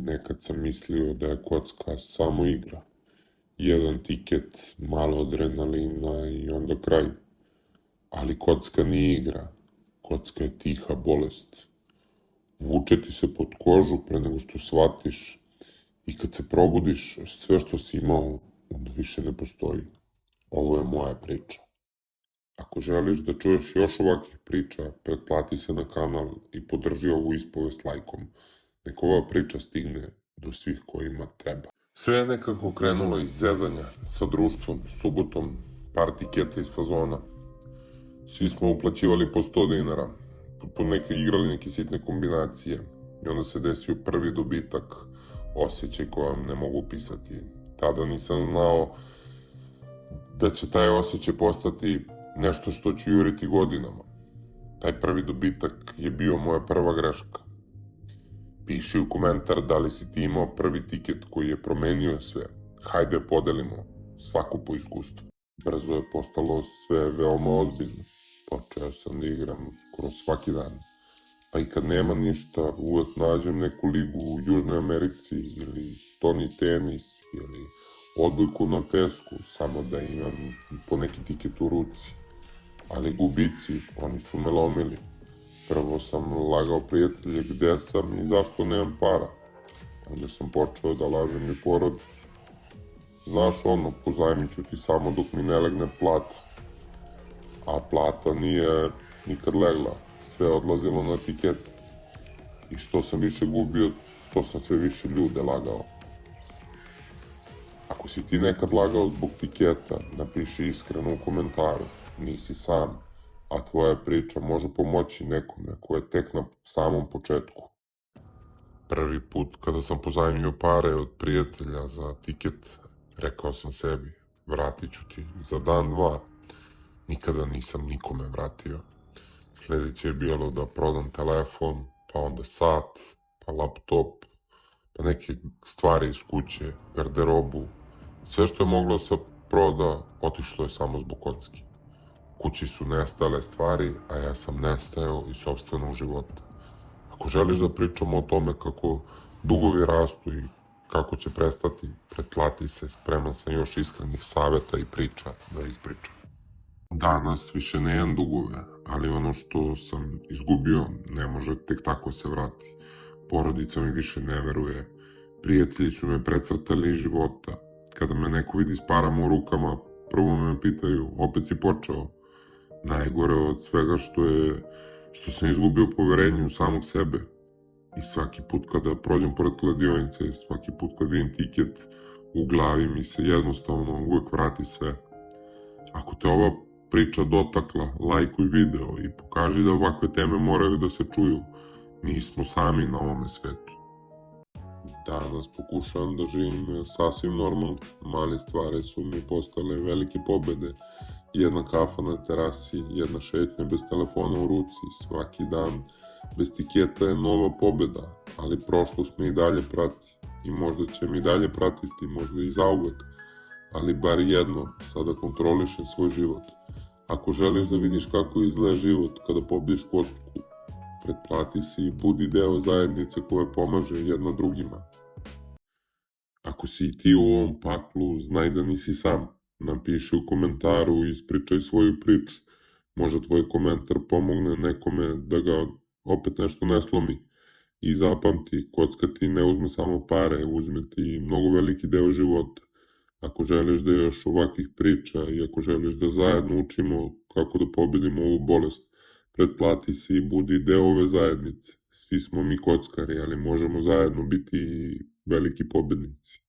Nekad sam mislio da je kocka samo igra. Jedan tiket, malo adrenalina i onda kraj. Ali kocka nije igra. Kocka je tiha bolest. Vuče ti se pod kožu pre nego što shvatiš i kad se probudiš, sve što si imao onda više ne postoji. Ovo je moja priča. Ako želiš da čuješ još ovakvih priča, pretplati se na kanal i podrži ovu ispovest lajkom. Nek ova priča stigne do svih kojima treba. Sve je nekako krenulo iz zezanja sa društvom, subotom, par tiketa iz fazona. Svi smo uplaćivali po 100 dinara, igrali neke sitne kombinacije i onda se desio prvi dobitak, osjećaj koji vam ne mogu pisati. Tada nisam znao da će taj osjećaj postati nešto što ću juriti godinama. Taj prvi dobitak je bio moja prva greška. Piši u komentar da li si ti imao prvi tiket koji je promenio sve. Hajde podelimo, svako po iskustvu. Brzo je postalo sve veoma ozbiljno. Počeo sam da igram skoro svaki dan. Pa i kad nema ništa, uvek nađem neku ligu u Južnoj Americi ili stoni tenis ili odbojku na pesku, samo da imam po neki tiket u ruci. Ali gubici, oni su me lomili. Prvo sam lagao prijatelje gde sam i zašto nemam para. Onda sam počeo da lažem i porodicu. Znaš ono, pozajmit ću ti samo dok mi ne legne plata. A plata nije nikad legla, sve odlazilo na tiket. I što sam više gubio, to sam sve više ljude lagao. Ako si ti nekad lagao zbog tiketa, napiši iskreno u komentaru, nisi sam. A tvoja priča može pomoći nekome ko je tek na samom početku. Prvi put kada sam pozajmio pare od prijatelja za tiket, rekao sam sebi, vratit ću ti za dan, dva. Nikada nisam nikome vratio. Sljedeće je bilo da prodam telefon, pa onda sat, pa laptop, pa neke stvari iz kuće, garderobu. Sve što je moglo se proda, otišlo je samo zbog kocki. Kući su nestale stvari, a ja sam nestajao iz sopstvenog života. Ako želiš da pričamo o tome kako dugovi rastu i kako će prestati, pretplati se, spreman sam još iskrenih saveta i priča da ispričam. Danas više nemam dugove, ali ono što sam izgubio ne može tek tako se vrati. Porodica mi više ne veruje, prijatelji su me precrtali iz života. Kada me neko vidi s parama u rukama, prvo me pitaju, opet si počeo? Najgore od svega što sam izgubio poverenje u samog sebe. I svaki put kada prođem pored kladionice, svaki put kad vidim tiket, u glavi mi se jednostavno uvek vrati sve. Ako te ova priča dotakla, lajkuj video i pokaži da ovakve teme moraju da se čuju. Nismo sami na ovome svetu. Danas pokušavam da živim sasvim normalno. Male stvari su mi postale velike pobede. Jedna kafa na terasi, jedna šetnja bez telefona u ruci, svaki dan bez tiketa je nova pobeda, ali prošlost me i dalje prati i možda će me i dalje pratiti, možda i zauvek, ali bar jedno, sada kontrolišem svoj život. Ako želiš da vidiš kako izgleda život kada pobediš kocku, pretplati se i budi deo zajednice koja pomaže jedna drugima. Ako si i ti u ovom paklu, znaj da nisi sam. Napiši u komentaru i ispričaj svoju priču. Možda tvoj komentar pomogne nekome da ga opet nešto ne slomi. I zapamti, kocka ti ne uzme samo pare, uzme ti mnogo veliki deo života. Ako želiš da još ovakvih priča i ako želiš da zajedno učimo kako da pobedimo ovu bolest, pretplati se i budi deo ove zajednice. Svi smo mi kockari, ali možemo zajedno biti veliki pobednici.